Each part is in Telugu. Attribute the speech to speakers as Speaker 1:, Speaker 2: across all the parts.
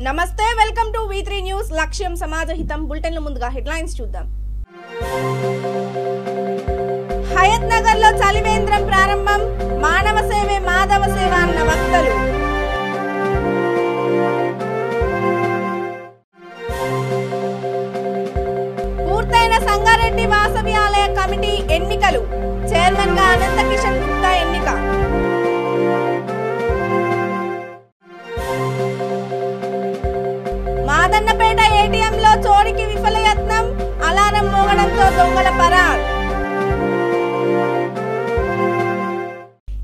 Speaker 1: నమస్తే వెల్కమ్ టు V3 న్యూస్ లక్ష్యం సమాజహితం బులెటిన్ ముందుగా హెడ్లైన్స్ చూద్దాం. హయత్ నగర్ లో చలివేంద్రం ప్రారంభం. మానవ సేవే మాధవ సేవ అన్న వక్తలు. పూర్తయిన సంగారెడ్డి వాసవి ఆలయ కమిటీ ఎన్నికలు. చైర్మన్ గా అనంత కిషన్ గుప్తా ఎన్నిక. మాదన్నపేట ఏటీఎంలో చోరీకి విఫల యత్నం. అలారం మోగడంతో దొంగల పరార్.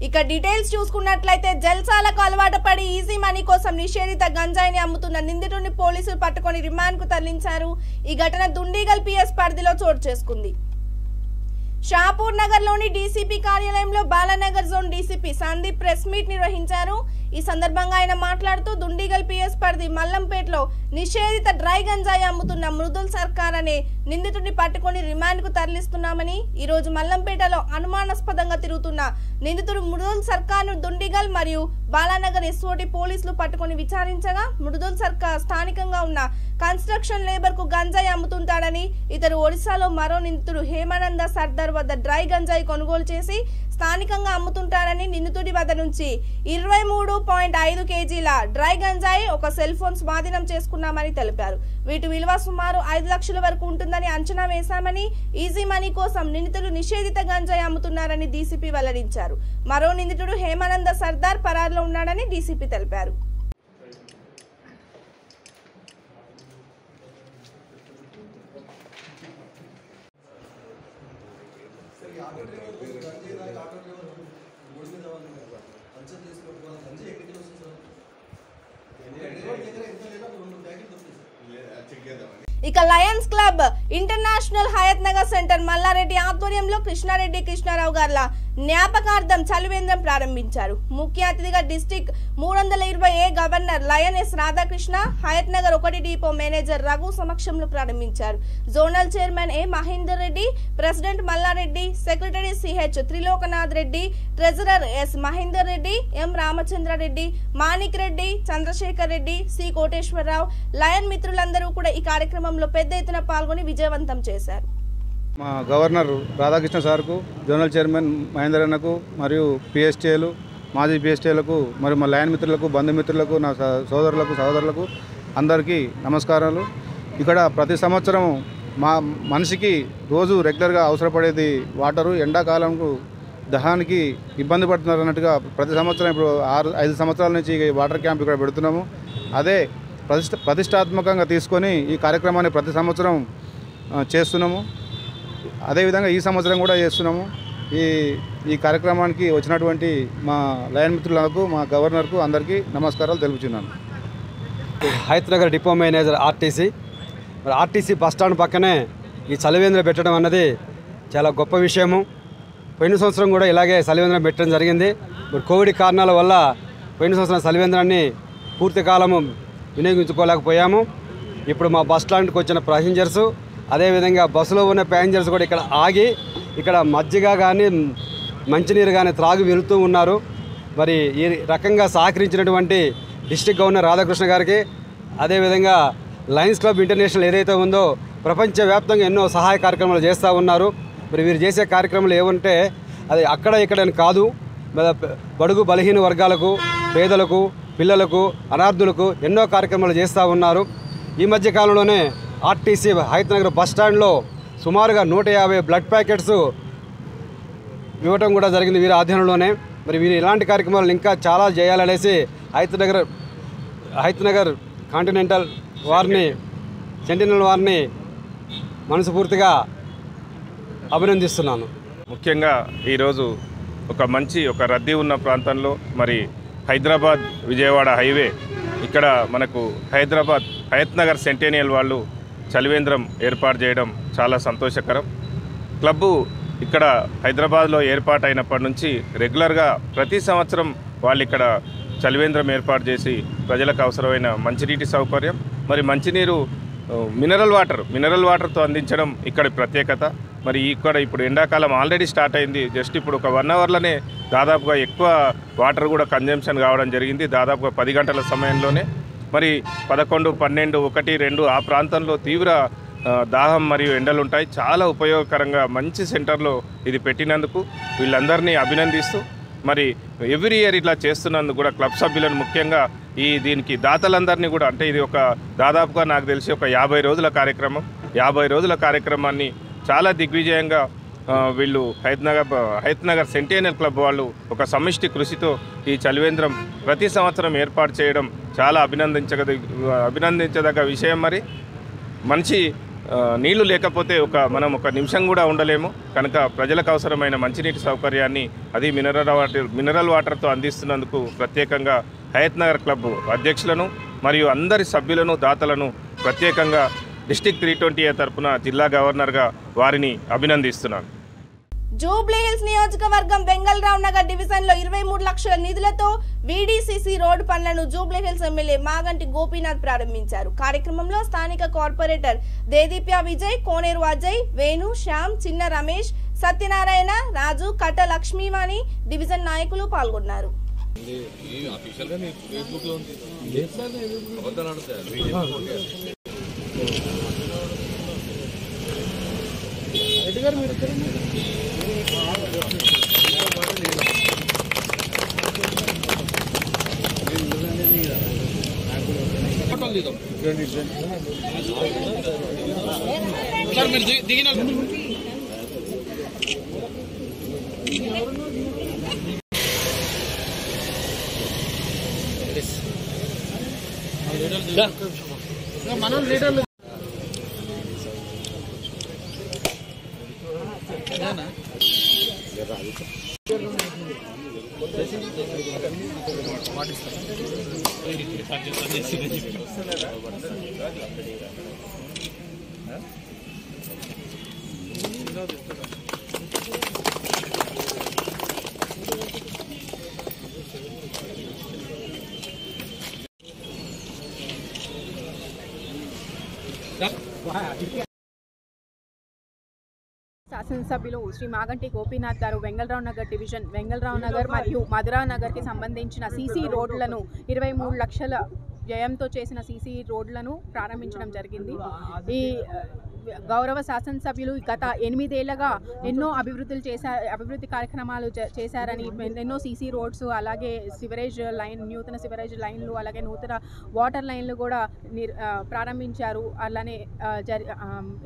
Speaker 1: ఇక డీటెయిల్స్ చూసుకున్నట్లయితే జల్సాలకు అలవాటు పడి ఈజీ మనీ కోసం నిషేధిత గంజాయిని అమ్ముతున్న నిందితుడిని పోలీసులు పట్టుకొని రిమాండ్ కు తరలించారు. ఈ ఘటన దుండిగల్ పిఎస్ పరిధిలో చోటు చేసుకుంది. షాపూర్ నగర్ లోని డీసీపీ కార్యాలయంలో Balanagar zone DCP Sandeep press meet నిర్వహించారు. ఈ సందర్భంగా ఆయన మాట్లాడుతూ దుండిగల్ పిఎస్ పరిధి మల్లంపేటలో నిషేధిత డ్రై గంజాయి అమ్ముతున్న మృదుల్ సర్కార్ అనే నిందితుడిని పట్టుకొని రిమాండ్ కు తరలిస్తున్నామని, ఈ రోజు మల్లంపేటలో అనుమానాస్పదంగా తిరుగుతున్న నిందితుడు మృదుల్ సర్కార్ ను దుండిగల్ మరియు బాలానగర్ ఎస్ఓటి పోలీసులు పట్టుకొని విచారించగా మృదుల్ సర్కార్ స్థానికంగా ఉన్న కన్స్ట్రక్షన్ లేబర్ కు గంజాయి అమ్ముతుంటాడని, ఇతరు ఒడిశాలో మరో నిందితుడు హేమానంద సర్దార్ వద్ద డ్రై గంజాయి కొనుగోలు చేసి స్థానికంగా అమ్ముతుంటారని, నిందితుడి వద్ద నుంచి 23.5 కేజీల డ్రై గంజాయి, ఒక సెల్ ఫోన్ స్వాధీనం చేసుకున్నామని తెలిపారు. వీటి విలువ సుమారు 5 లక్షల వరకు ఉంటుందని అంచనా వేశామని, ఈజీ మనీ కోసం నిందితులు నిషేధిత గంజాయి అమ్ముతున్నారని డీసీపీ వెల్లడించారు. మరో నిందితుడు హేమానంద సర్దార్ పరారులో ఉన్నాడని డీసీపీ తెలిపారు. ఇక Lions Club International Hayat Nagar centre Malla Reddy ఆధ్వర్యంలో కృష్ణారెడ్డి కృష్ణారావు గార్ల జ్ఞాపకార్థం చలివేంద్రం ప్రారంభించారు. ముఖ్య అతిథిగా district 320A governor lion S Radhakrishna, Hayat Nagar 1 depot manager Raghu సమక్షంలో ప్రారంభించారు. Zonal chairman A Mahender Reddy, president Malla Reddy, secretary CH Trilokanath Reddy, treasurer S Mahender Reddy, M Ramachandra Reddy, Manik Reddy, Chandrashekar Reddy, C Koteswara Rao, lion మిత్రులందరూ కూడా ఈ కార్యక్రమంలో పెద్ద ఎత్తున పాల్గొని విజయవంతం చేశారు.
Speaker 2: మా గవర్నర్ రాధాకృష్ణ సార్కు, జోనల్ చైర్మన్ మహేందర్ అన్నకు మరియు పిఎస్టీఏలు, మాజీ పిఎస్టీఏలకు మరియు మా లయన్ మిత్రులకు, బంధుమిత్రులకు, నా సహోదరులకు అందరికీ నమస్కారాలు. ఇక్కడ ప్రతి సంవత్సరం మా మనిషికి రోజు రెగ్యులర్గా అవసరపడేది వాటరు. ఎండాకాలంకు దహానికి ఇబ్బంది పడుతున్నారు అన్నట్టుగా ప్రతి సంవత్సరం ఇప్పుడు 5 సంవత్సరాల నుంచి వాటర్ క్యాంప్ ఇక్కడ పెడుతున్నాము. అదే ప్రతిష్టాత్మకంగా తీసుకొని ఈ కార్యక్రమాన్ని ప్రతి సంవత్సరం చేస్తున్నాము. అదేవిధంగా ఈ సంవత్సరం కూడా చేస్తున్నాము. ఈ కార్యక్రమానికి వచ్చినటువంటి మా లయన్ మిత్రులకు, మా గవర్నర్కు అందరికీ నమస్కారాలు తెలుపుతున్నాను.
Speaker 3: Hayathnagar depot manager RTC bus stand పక్కనే ఈ చలివేంద్రం పెట్టడం అన్నది చాలా గొప్ప విషయము. పోయిన సంవత్సరం కూడా ఇలాగే చలివేంద్రం పెట్టడం జరిగింది. ఇప్పుడు కోవిడ్ కారణాల వల్ల పోయిన సంవత్సరం చలివేంద్రాన్ని పూర్తి కాలము వినియోగించుకోలేకపోయాము. ఇప్పుడు మా బస్ స్టాండ్కి వచ్చిన ప్యాసింజర్సు, అదేవిధంగా బస్సులో ఉన్న ప్యాసింజర్స్ కూడా ఇక్కడ ఆగి ఇక్కడ మజ్జిగ కానీ మంచినీరు కానీ త్రాగి వెళుతూ ఉన్నారు. మరి ఈ రకంగా సహకరించినటువంటి డిస్ట్రిక్ట్ గవర్నర్ రాధాకృష్ణ గారికి, అదేవిధంగా లయన్స్ క్లబ్ ఇంటర్నేషనల్ ఏదైతే ఉందో ప్రపంచవ్యాప్తంగా ఎన్నో సహాయ కార్యక్రమాలు చేస్తూ ఉన్నారు. మరి వీరు చేసే కార్యక్రమాలు ఏమంటే అది అక్కడ ఇక్కడని కాదు, బడుగు బలహీన వర్గాలకు, పేదలకు, పిల్లలకు, అనార్థులకు ఎన్నో కార్యక్రమాలు చేస్తూ ఉన్నారు. ఈ మధ్య కాలంలోనే ఆర్టీసీ హయత్ నగర్ బస్టాండ్లో సుమారుగా 150 బ్లడ్ ప్యాకెట్స్ ఇవ్వటం కూడా జరిగింది వీరి ఆధ్వర్యంలోనే. మరి వీరు ఇలాంటి కార్యక్రమాలు ఇంకా చాలా చేయాలనేసి హయత్ నగర్ కాంటినెంటల్ సెంటినల్ వారిని మనస్ఫూర్తిగా అభినందిస్తున్నాను.
Speaker 4: ముఖ్యంగా ఈరోజు ఒక రద్దీ ఉన్న ప్రాంతంలో మరి హైదరాబాద్ విజయవాడ హైవే ఇక్కడ మనకు హయత్ నగర్ సెంటేనియల్ వాళ్ళు చలివేంద్రం ఏర్పాటు చేయడం చాలా సంతోషకరం. క్లబ్బు ఇక్కడ హైదరాబాద్లో ఏర్పాటైనప్పటి నుంచి రెగ్యులర్గా ప్రతి సంవత్సరం వాళ్ళు ఇక్కడ చలివేంద్రం ఏర్పాటు చేసి ప్రజలకు అవసరమైన మంచినీటి సౌకర్యం, మరి మంచినీరు మినరల్ వాటర్తో అందించడం ఇక్కడ ప్రత్యేకత. మరి ఇక్కడ ఇప్పుడు ఎండాకాలం ఆల్రెడీ స్టార్ట్ అయింది. జస్ట్ ఇప్పుడు ఒక 1 అవర్లోనే దాదాపుగా ఎక్కువ వాటర్ కూడా కన్జంప్షన్ కావడం జరిగింది. దాదాపుగా 10 గంటల సమయంలోనే మరి 11, 12, 1, 2 ఆ ప్రాంతంలో తీవ్ర దాహం మరియు ఎండలు ఉంటాయి. చాలా ఉపయోగకరంగా మంచి సెంటర్లో ఇది పెట్టినందుకు వీళ్ళందరినీ అభినందిస్తూ మరి ఎవ్రీ ఇయర్ ఇట్లా చేస్తున్నందుకు కూడా క్లబ్ సభ్యులను ముఖ్యంగా దీనికి దాతలందరినీ కూడా, అంటే ఇది ఒక దాదాపుగా నాకు తెలిసి ఒక 50 రోజుల కార్యక్రమం. 50 రోజుల కార్యక్రమాన్ని చాలా దిగ్విజయంగా వీళ్ళు హయత్నగర్ సెంటేనియల్ క్లబ్ వాళ్ళు ఒక సమిష్టి కృషితో ఈ చలివేంద్రం ప్రతి సంవత్సరం ఏర్పాటు చేయడం చాలా అభినందించదగ్గ విషయం. మరి మంచి నీళ్లు లేకపోతే మనం ఒక నిమిషం కూడా ఉండలేము. కనుక ప్రజలకు అవసరమైన మంచినీటి సౌకర్యాన్ని అది మినరల్ వాటర్తో అందిస్తున్నందుకు ప్రత్యేకంగా హయత్నగర్ క్లబ్ అధ్యక్షులను మరియు అందరి సభ్యులను దాతలను ప్రత్యేకంగా డిస్ట్రిక్ట్ 320 తరపున జిల్లా గవర్నర్గా వారిని అభినందిస్తున్నాను.
Speaker 1: జూబ్లీహిల్స్ నియోజకవర్గం వెంగళరావు నగర్ డివిజన్ లో 23 లక్షల నిధులతో వీడీసీసీ రోడ్డు పనులను జూబ్లీహిల్స్ ఎమ్మెల్యే మాగంటి గోపీనాథ్ ప్రారంభించారు. కార్యక్రమంలో స్థానిక కార్పొరేటర్ దేదీప్య విజయ్, కోనేరు అజయ్, వేణు, శ్యామ్, చిన్న రమేష్, సత్యనారాయణ, రాజు, కట్ట లక్ష్మీవాణి డివిజన్ నాయకులు పాల్గొన్నారు.
Speaker 5: మనం లీడర్లు
Speaker 6: శాసనసభ్యులు శ్రీ మాగంటి గోపీనాథ్ గారు వెంగళరావు నగర్ డివిజన్ వెంగళరావు నగర్ మరియు మధురా నగర్కి సంబంధించిన సీసీ రోడ్లను 23 లక్షల వ్యయంతో చేసిన సీసీ రోడ్లను ప్రారంభించడం జరిగింది. ఈ గౌరవ శాసనసభ్యులు గత 8 ఏళ్లుగా ఎన్నో అభివృద్ధి కార్యక్రమాలు చేశారని, ఎన్నో సీసీ రోడ్స్, అలాగే నూతన సివరేజ్ లైన్లు, అలాగే నూతన వాటర్ లైన్లు కూడా ప్రారంభించారు. అలానే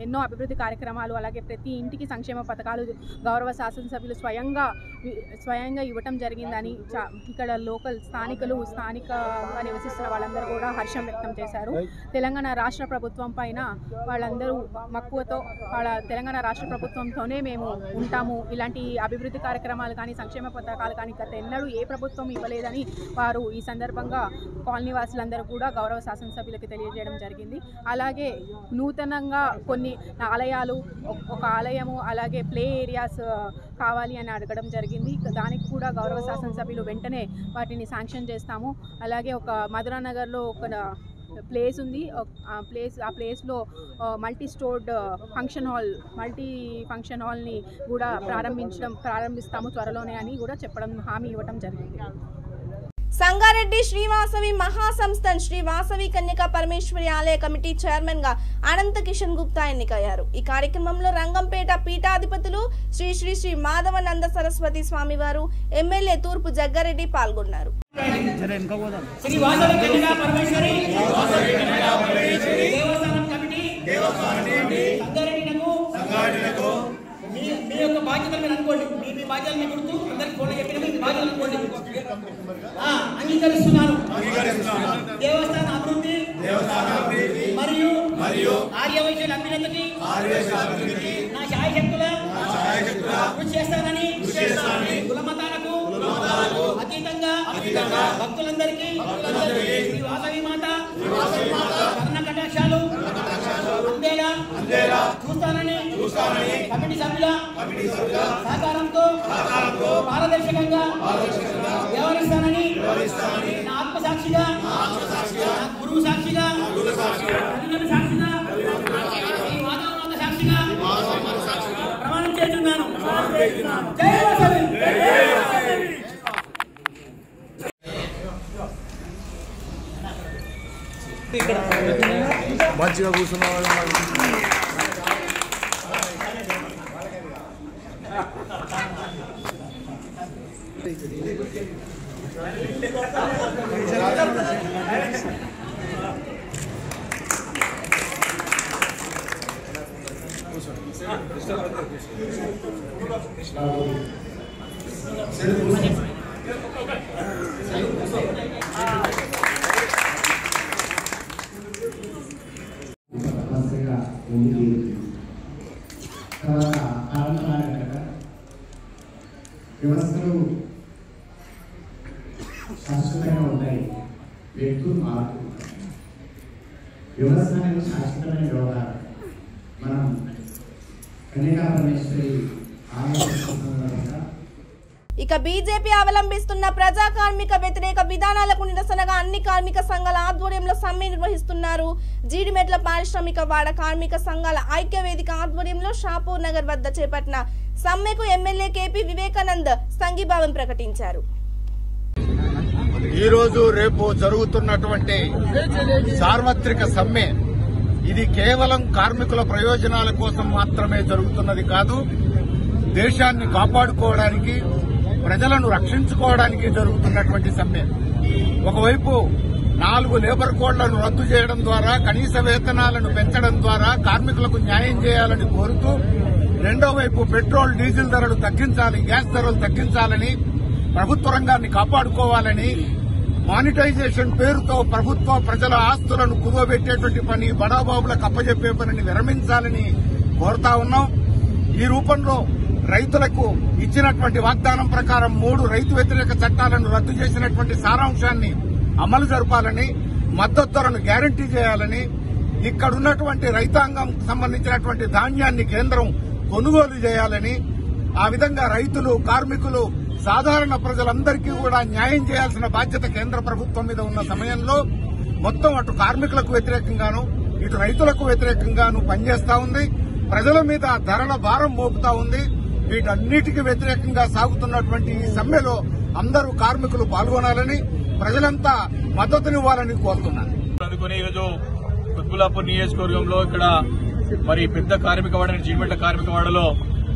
Speaker 6: ఎన్నో అభివృద్ధి కార్యక్రమాలు, అలాగే ప్రతి ఇంటికి సంక్షేమ పథకాలు గౌరవ శాసనసభ్యులు స్వయంగా ఇవ్వటం జరిగిందని ఇక్కడ స్థానికంగా నివసిస్తున్న వాళ్ళందరూ కూడా హర్షం వ్యక్తం చేశారు. తెలంగాణ రాష్ట్ర ప్రభుత్వం పైన వాళ్ళందరూ మక్కువతో తెలంగాణ రాష్ట్ర ప్రభుత్వంతోనే మేము ఉంటాము, ఇలాంటి అభివృద్ధి కార్యక్రమాలు కానీ సంక్షేమ పథకాలు కానీ గత ఎన్నడూ ఏ ప్రభుత్వం ఇవ్వలేదని వారు ఈ సందర్భంగా కాలనీ వాసులందరూ కూడా గౌరవ శాసనసభ్యులకి తెలియజేయడం జరిగింది. అలాగే నూతనంగా కొన్ని ఆలయాలు, ఒక ఆలయము, అలాగే ప్లే ఏరియాస్ కావాలి అని అడగడం జరిగింది. దానికి కూడా గౌరవ శాసనసభ్యులు వెంటనే వాటిని శాంక్షన్ చేస్తాము. అలాగే ఒక మధురా నగర్లో ఒక ప్లేస్ ఉంది. ఆ ప్లేస్లో మల్టీ ఫంక్షన్ హాల్ని కూడా ప్రారంభిస్తాము త్వరలోనే అని కూడా హామీ ఇవ్వడం జరిగింది.
Speaker 1: సంగారెడ్డి శ్రీవాసవి మహాసంస్థాన్ శ్రీ వాసవి కన్యకా పరమేశ్వరి ఆలయ కమిటీ చైర్మన్ గా అనంత కిషన్ గుప్తా ఎన్నికయ్యారు. ఈ కార్యక్రమంలో రంగంపేట పీఠాధిపతులు శ్రీ శ్రీ శ్రీ మాధవనంద సరస్వతి స్వామివారు, ఎమ్మెల్యే తూర్పు జగ్గారెడ్డి పాల్గొన్నారు.
Speaker 7: శ్రీ వాసవి కన్యకా పరమేశ్వరి దేవస్థానం కమిటీ సంగారెడ్డినకు మీ యొక్క బాధ్యతలు మీరు అనుకోండి. మీ బాధ్యతలు మీకు గుర్తు అందరికి ఫోన్ చెప్పిన మీ బాధ్యతలు అనుకోండి. అంగీకరిస్తున్నాను. దేవస్థాన అభివృద్ధి మరియు ఆర్యవైశ్యుల అభ్యున్నతికి నా శాయశక్తుల కృషి చేస్తానని కులమతాలకు అతీతంగా భక్తులందరికీ శ్రీ వాసవి మాత కర్ణ కటాక్షాలు అందేలా చూస్తానని కమిటీ సభ్యుల సహకారంతో పారదర్శకంగా వ్యవహరిస్తానని నా ఆత్మసాక్షిగా, గురువు సాక్షిగా, సాక్షిగా, ఈ వాతావరణ సాక్షిగా ప్రమాణం చేస్తున్నాను. జై వాసవి.
Speaker 5: మంచిగా కూర్చున్నాం.
Speaker 8: సమస్యగా ఉంది. తర్వాత కారణాలు వ్యవస్థలు శాశ్వతంగా ఉంటాయి, వ్యక్తులు మారుతూ ఉంటాయి. వ్యవస్థ అనేది శాశ్వతమైన వ్యవహారం. మనం కన్యకా పరమేశ్వరి ఆలోచన
Speaker 1: ఇక బీజేపీ అవలంబిస్తున్న ప్రజా కార్మిక వ్యతిరేక విధానాలకు నిరసనగా అన్ని కార్మిక సంఘాల ఆధ్వర్యంలో సమ్మె నిర్వహిస్తున్నారు. జీడిమెట్ల పారిశ్రామిక వాడ కార్మిక సంఘాల ఐక్య వేదిక ఆధ్వర్యంలో షాపూర్ నగర్ వద్ద చేపట్టిన సమ్మెకు ఎమ్మెల్యే కేపీ వివేకానంద్ సంఘీభావం ప్రకటించారు.
Speaker 9: ఈ రోజు రేపు జరుగుతున్నటువంటి సార్వత్రిక సమ్మె ఇది కేవలం కార్మికుల ప్రయోజనాల కోసం మాత్రమే జరుగుతున్నది కాదు, దేశాన్ని కాపాడుకోవడానికి, ప్రజలను రక్షించుకోవడానికి జరుగుతున్నటువంటి సమ్మె. ఒకవైపు 4 లేబర్ కోడ్లను రద్దు చేయడం ద్వారా, కనీస వేతనాలను పెంచడం ద్వారా కార్మికులకు న్యాయం చేయాలని కోరుతూ, రెండో వైపు పెట్రోల్ డీజిల్ ధరలు తగ్గించాలి, గ్యాస్ ధరలు తగ్గించాలని, ప్రభుత్వ రంగాన్ని కాపాడుకోవాలని, మానిటైజేషన్ పేరుతో ప్రభుత్వ ప్రజల ఆస్తులను కుదవబెట్టేటువంటి పని, బడాబాబులకు అప్పజెప్పే పనిని విరమించాలని కోరుతా ఉన్నాం. ఈ రూపంలో రైతులకు ఇచ్చినటువంటి వాగ్దానం ప్రకారం 3 రైతు వ్యతిరేక చట్టాలను రద్దు చేసినటువంటి సారాంశాన్ని అమలు జరపాలని, మద్దతు ధరను గ్యారంటీ చేయాలని, ఇక్కడున్నటువంటి రైతాంగం సంబంధించినటువంటి ధాన్యాన్ని కేంద్రం కొనుగోలు చేయాలని, ఆ విధంగా రైతులు, కార్మికులు, సాధారణ ప్రజలందరికీ కూడా న్యాయం చేయాల్సిన బాధ్యత కేంద్ర ప్రభుత్వం మీద ఉన్న సమయంలో మొత్తం అటు కార్మికులకు వ్యతిరేకంగాను, ఇటు రైతులకు వ్యతిరేకంగాను పనిచేస్తా ఉంది. ప్రజల మీద ధరల భారం మోపుతా ఉంది. వీటన్నిటికీ వ్యతిరేకంగా సాగుతున్నటువంటి ఈ సమ్మెలో అందరూ కార్మికులు పాల్గొనాలని, ప్రజలంతా మద్దతునివ్వాలని కోరుతున్నారు.
Speaker 10: అందుకని ఈరోజు కుత్బుల్లాపూర్ నియోజకవర్గంలో ఇక్కడ మరి పెద్ద కార్మిక వాడ, జీడిమెట్ల కార్మిక వాడలో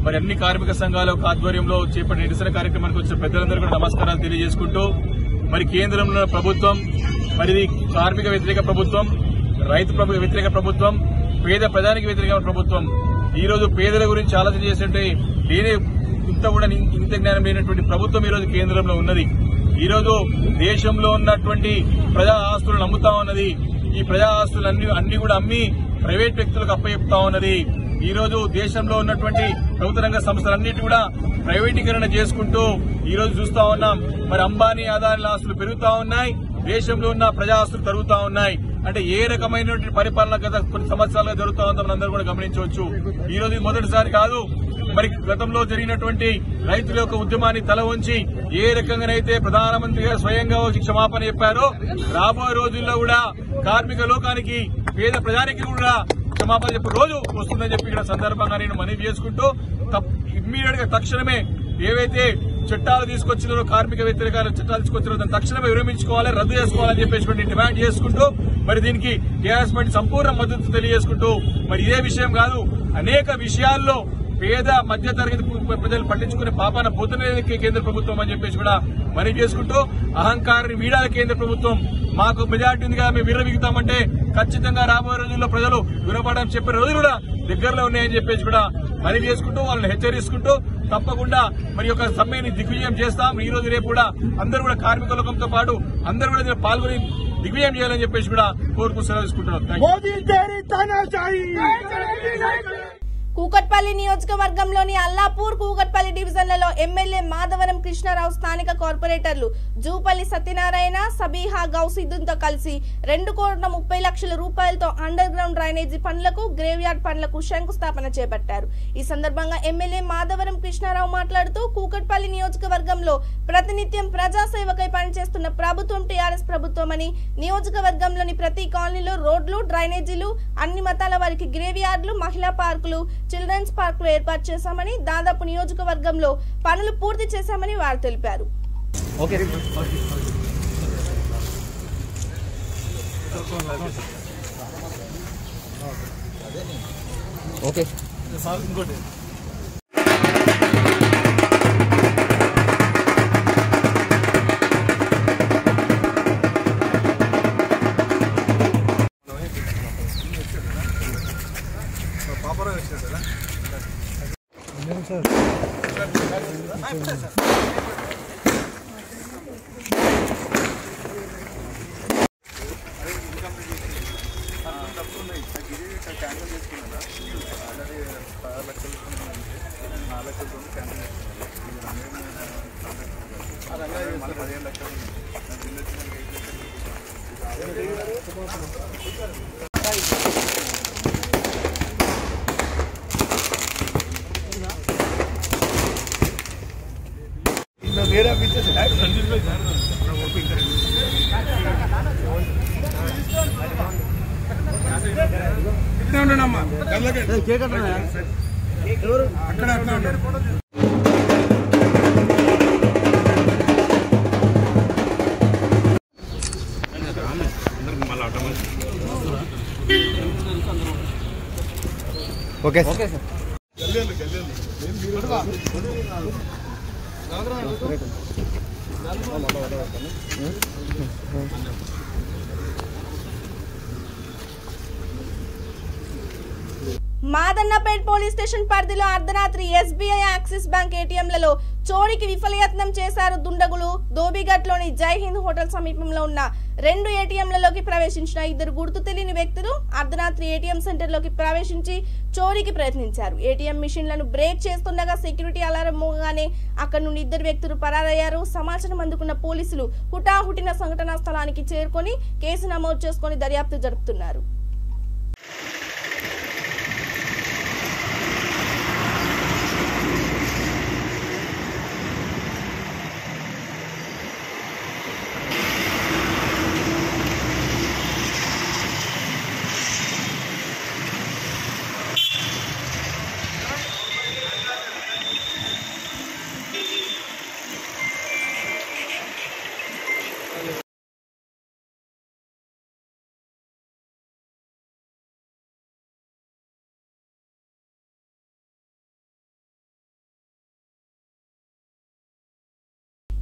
Speaker 10: మరి అన్ని కార్మిక సంఘాల ఆధ్వర్యంలో చేపట్టిన నిరసన కార్యక్రమానికి వచ్చిన పెద్దలందరూ కూడా నమస్కారాలు తెలియజేసుకుంటూ, మరి కేంద్రంలో ప్రభుత్వం మరి కార్మిక వ్యతిరేక ప్రభుత్వం, రైతు వ్యతిరేక ప్రభుత్వం, పేద ప్రజానికి వ్యతిరేక ప్రభుత్వం. ఈ రోజు పేదల గురించి ఆలోచన చేసేటువంటి ఇంత జ్ఞానం లేనటువంటి ప్రభుత్వం ఈ రోజు కేంద్రంలో ఉన్నది. ఈ రోజు దేశంలో ఉన్నటువంటి ప్రజా ఆస్తులను అమ్ముతా ఉన్నది. ఈ ప్రజా ఆస్తులన్నీ కూడా అమ్మి ప్రైవేట్ వ్యక్తులకు అప్పచెప్తా ఉన్నది. ఈ రోజు దేశంలో ఉన్నటువంటి ప్రభుత్వ రంగ సంస్థలన్నిటి కూడా ప్రైవేటీకరణ చేసుకుంటూ ఈ రోజు చూస్తా ఉన్నాం. మరి అంబానీ, అదానీ ఆస్తులు పెరుగుతా ఉన్నాయి, దేశంలో ఉన్న ప్రజా ఆస్తులు తరుగుతా ఉన్నాయి. అంటే ఏ రకమైనటువంటి పరిపాలన గత కొన్ని సంవత్సరాలుగా జరుగుతా ఉందో మనందరూ కూడా గమనించవచ్చు. ఈ రోజు మొదటిసారి కాదు, మరి గతంలో జరిగినటువంటి రైతుల యొక్క ఉద్యమాన్ని తల వంచి ఏ రకంగానైతే ప్రధానమంత్రి గారు స్వయంగా వచ్చి క్షమాపణ చెప్పారో, రాబోయే రోజుల్లో కూడా కార్మిక లోకానికి, పేద ప్రజానికి కూడా క్షమాపణ చెప్పే రోజు వస్తుందని చెప్పి ఇక్కడ సందర్భంగా నేను మనవి చేసుకుంటూ, ఇమ్మీడియట్ గా తక్షణమే ఏవైతే చట్టాలు తీసుకొచ్చినారో, కార్మిక వ్యతిరేక చట్టాలు తీసుకొచ్చినారో దాన్ని తక్షణమే విరమించుకోవాలి, రద్దు చేసుకోవాలని చెప్పేసి డిమాండ్ చేసుకుంటూ, మరి దీనికి టీఆర్ఎస్ పార్టీ సంపూర్ణ మద్దతు తెలియజేసుకుంటూ, మరి ఇదే విషయం కాదు, అనేక విషయాల్లో పేద మధ్య తరగతి ప్రజలు పట్టించుకునే పాపాన పోతున్నది కేంద్ర ప్రభుత్వం అని చెప్పేసి కూడా మనవి చేసుకుంటూ, అహంకారాన్ని వీడాలి కేంద్ర ప్రభుత్వం. మాకు మెజార్టీ ఉందిగా మేము విర్రవీగుతామంటే ఖచ్చితంగా రాబోయే రోజుల్లో ప్రజలు వినపడడం చెప్పే రోజులు కూడా దగ్గరలో ఉన్నాయని చెప్పేసి కూడా మనవి చేసుకుంటూ, వాళ్ళని హెచ్చరిస్తుంటూ తప్పకుండా మరి యొక్క సమ్మెని దిగ్విజయం చేస్తాం. ఈ రోజు రేపు కూడా అందరూ కూడా కార్మిక లోకంతో పాటు అందరూ కూడా పాల్గొని దిగ్విజయం చేయాలని చెప్పేసి కూడా కోరుకు సెలవు తీసుకుంటున్నాం.
Speaker 1: కూకట్పల్లి నియోజకవర్గంలోని అల్లాపూర్, కూకట్పల్లి డివిజన్లలో ఎమ్మెల్యే మాధవరం కృష్ణారావు స్థానిక కార్పొరేటర్లు జూపల్లి సత్యనారాయణ, సబీహా గౌసిద్దుతో కలిసి 2,30,00,000 రూపాయలతో అండర్ గ్రౌండ్ డ్రైనేజీ పనులకు, గ్రేవ్ యార్డ్ పనులకు శంకుస్థాపన చేపట్టారు. ఈ సందర్భంగా ఎమ్మెల్యే మాధవరం కృష్ణారావు మాట్లాడుతూ, కూకట్పల్లి నియోజకవర్గంలో ప్రతినిత్యం ప్రజాసేవకై పనిచేస్తున్న ప్రభుత్వం టీఆర్ఎస్ ప్రభుత్వమని, నియోజకవర్గంలోని ప్రతి కాలనీలో రోడ్లు, డ్రైనేజీలు, అన్ని మతాల వారికి గ్రేవ్ యార్డులు, మహిళా పార్కులు, చిల్డ్రన్స్ పార్కులు ఏర్పాటు చేశామని, దాదాపు నియోజకవర్గంలో పనులు పూర్తి చేశామని వారు తెలిపారు.
Speaker 5: ఓకే సార్ ఇంకోటి मेरा पीछे से संजीव भाई कितने ఉండనమ్మా గల్లకే కేక్ అట్లా ఎవరు అక్కడ అట్లా ఉంటారు
Speaker 3: okay okay sir
Speaker 1: Madannapet police station పరిధిలో అర్ధరాత్రి ఎస్బీఐ యాక్సిస్ బ్యాంక్ ఏటీఎంలలో చోరీకి విఫలయత్నం చేశారు దుండగులు. దోబిఘట్లోని జై హింద్ హోటల్ సమీపంలో ఉన్న 2 ఏటీఎంలలోకి ప్రవేశించిన 2 గుర్తు తెలియని వ్యక్తులు అర్ధరాత్రి ఏటీఎం సెంటర్లోకి ప్రవేశించి చోరీకి ప్రయత్నించారు. ఏటీఎం మిషన్లను బ్రేక్ చేస్తుండగా సెక్యూరిటీ అలారం మోగగానే అక్కడి నుండి 2 వ్యక్తులు పరారయ్యారు. సమాచారం అందుకున్న పోలీసులు హుటాహుటిన సంఘటనా స్థలానికి చేరుకొని కేసు నమోదు చేసుకుని దర్యాప్తు జరుపుతున్నారు.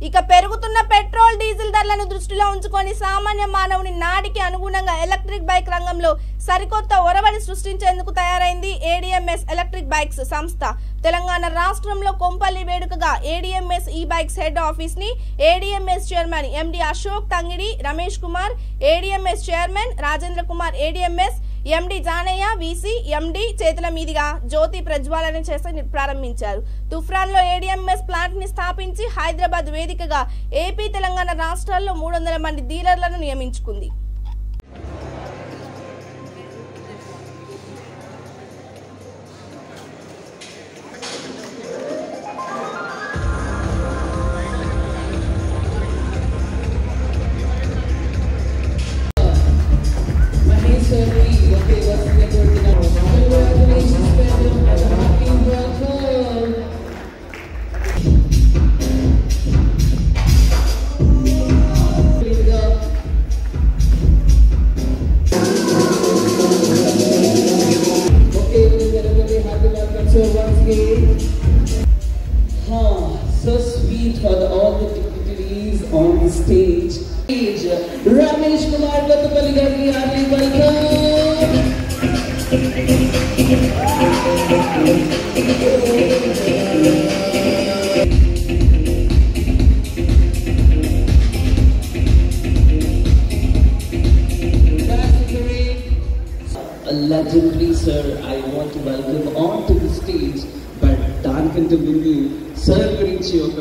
Speaker 1: ఇక పెరుగుతున్న పెట్రోల్ డీజిల్ ధరలను దృష్టిలో ఉంచుకొని సామాన్య మానవుని నాడికి అనుగుణంగా ఎలక్ట్రిక్ బైక్ రంగంలో సరికొత్త ఒరవడి సృష్టించేందుకు తయారైంది ఏడీఎంఎస్ ఎలక్ట్రిక్ బైక్స్ సంస్థ. తెలంగాణ రాష్ట్రంలో కొంపల్లి వేడుకగా ADMS E bikes head office ని ADMS chairman MD Ashok Thangidi, Ramesh Kumar ADMS chairman, Rajendra Kumar ADMS MD Janaiah VC MD చేతుల మీదుగా జ్యోతి ప్రజ్వాలన చేసి ప్రారంభించారు. తుఫ్రాన్ లో ఏడీఎంఎస్ ప్లాంట్ ని స్థాపించి హైదరాబాద్ వేదికగా ఏపీ తెలంగాణ రాష్ట్రాల్లో 300 మంది డీలర్లను నియమించుకుంది.
Speaker 11: So sweet for all the dignitaries on the stage. Ramesh Kumar Gattapalli Gari, welcome. Legendary sir, I want to welcome onto the stage, but దానికంటే ముందు సార్ గురించి ఒక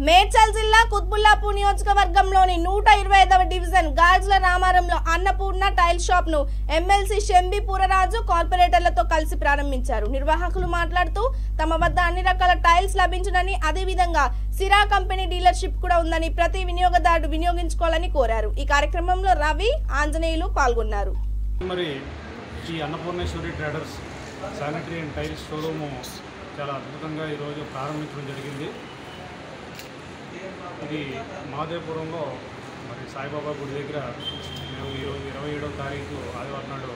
Speaker 1: మేడ్చల్ జిల్లా కుత్బుల్లాపూర్ నియోజకవర్గంలోని 125వ డివిజన్ గాజుల రామారంలో అన్నపూర్ణ టైల్ షాప్ ను ఎమ్మెల్సీ షెంబి పూరరాజు కార్పొరేటర్లతో కలిసి ప్రారంభించారు. నిర్వాహకులు మాట్లాడుతూ తమ వద్ద అన్ని రకాల టైల్స్ లభించునని, అదేవిధంగా సిరా కంపెనీ డీలర్షిప్ కూడా ఉందని ప్రతి వినియోగదారుడు వినియోగించుకోవాలని కోరారు. ఈ కార్యక్రమంలో రవి, ఆంజనేయులు పాల్గొన్నారు.
Speaker 12: మరి ఈ Annapurneshwari traders sanitary and tiles showroom చాలా అద్భుతంగా ఈరోజు ప్రారంభించడం జరిగింది. ఇది మాదేపురంలో మరి సాయిబాబా గుడి దగ్గర మేము ఈరోజు 27వ తారీఖు ఆదివారం నాడు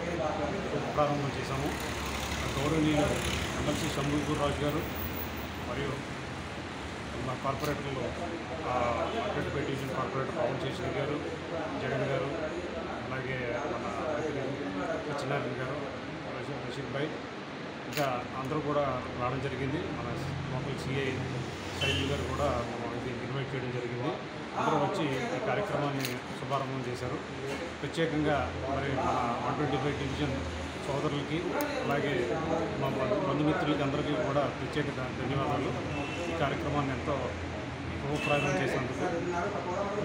Speaker 12: ప్రారంభం చేశాము. గౌరవనీయులు ఎమ్మెల్సీ శంభూపూర్ రాజు గారు మరియు మా కార్పొరేటర్లు advocate division corporator Pawan Sesh గారు, జగన్ గారు, అలాగే మన సత్యనారాయణ గారు, రషీద్ భాయ్, ఇంకా అందరూ కూడా రావడం జరిగింది. మన లోకల్ సిఐ శైలి గారు కూడా ఇది ఇన్వైట్ చేయడం జరిగింది. అందరూ వచ్చి ఈ కార్యక్రమాన్ని శుభారంభం చేశారు. ప్రత్యేకంగా మరి మన 125 డివిజన్ సోదరులకి అలాగే మా బంధుమిత్రులకి అందరికీ కూడా ప్రత్యేక ధన్యవాదాలు. ఈ కార్యక్రమాన్ని ఎంతో శుభప్రాయం చేసినందుకు.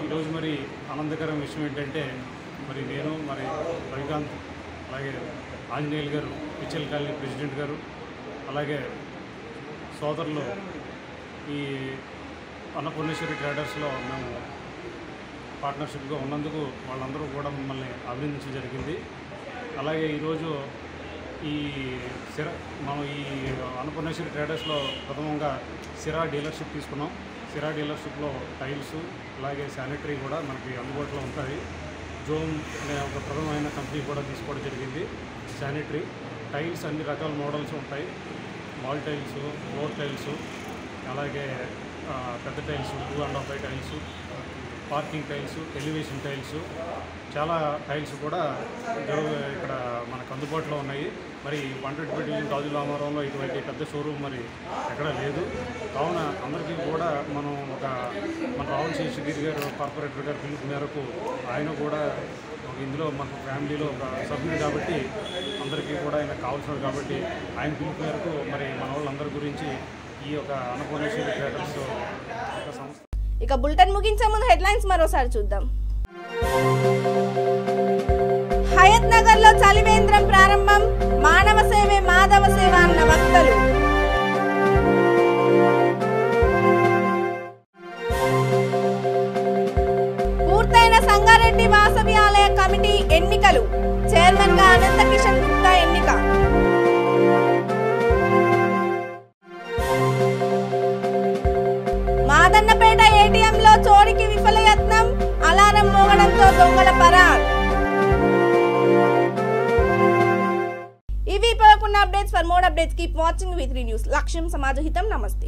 Speaker 12: ఈరోజు మరి ఆనందకరం విషయం ఏంటంటే మరి నేను మరి రవికాంత్ అలాగే ఆంజనేయులు గారు, పిచ్చల్ కాలనీ ప్రెసిడెంట్ గారు, అలాగే సోదరులు ఈ అన్నపూర్ణేశ్వరి ట్రేడర్స్లో మేము పార్ట్నర్షిప్గా ఉన్నందుకు వాళ్ళందరూ కూడా మమ్మల్ని అభినందించడం జరిగింది. అలాగే ఈరోజు మనం ఈ అన్నపూర్ణేశ్వరి ట్రేడర్స్లో ప్రథమంగా సిరా డీలర్షిప్ తీసుకున్నాం. సిరా డీలర్షిప్లో టైల్స్ అలాగే శానిటరీ కూడా మనకి అందుబాటులో ఉంటుంది. జోమ్ అనే ఒక ప్రధానమైన కంపెనీ కూడా తీసుకోవడం జరిగింది. శానిటరీ టైల్స్ అన్ని రకాల మోడల్స్ ఉంటాయి. వాల్ టైల్స్, ఫ్లోర్ టైల్స్, అలాగే పెద్ద tiles, 2.5 tiles, parking tiles, elevation tiles, చాలా టైల్స్ కూడా ఇక్కడ మనకు అందుబాటులో ఉన్నాయి. మరి 125 డివిజన్ గాజుల రామారంలో ఇటువంటి పెద్ద షోరూమ్ మరి ఎక్కడా లేదు. కావున అందరికీ కూడా మన రాహుల్ శేషగిరి గారు కార్పొరేటర్ గారు పిలుపు మేరకు ఆయన కూడా ఇందులో మన ఫ్యామిలీలో ఒక సభ్యుడు కాబట్టి అందరికీ కూడా ఆయన కావాల్సినది కాబట్టి ఆయన పిలుపు మేరకు మరి మన వాళ్ళందరి గురించి ఈ యొక్క అన్నపూర్ణేశ్వరి ట్రేడర్స్ సంస్థ.
Speaker 1: ఇక బులెటిన్ ముగించే ముందు హెడ్లైన్స్ మరోసారి చూద్దాం. హయత్ నగర్ లో చలివేంద్రం ప్రారంభం. మానవ సేవే మాధవ సేవ అన్న వక్తలు. పూర్తయిన సంగారెడ్డి వాసవి ఆలయ కమిటీ ఎన్నికలు. చైర్మన్ గా అనంత కిషన్ గుప్తా ఎన్నిక. మాదన్నపేట ఏటీఎంలో చోరీకి విఫల యత్నం. అలారం మోగడంతో దొంగల పరార్. ఇవి ఇప్పటికున్న updates. For more updates keep watching V3 news. లక్ష్యం సమాజ హితం. నమస్తే.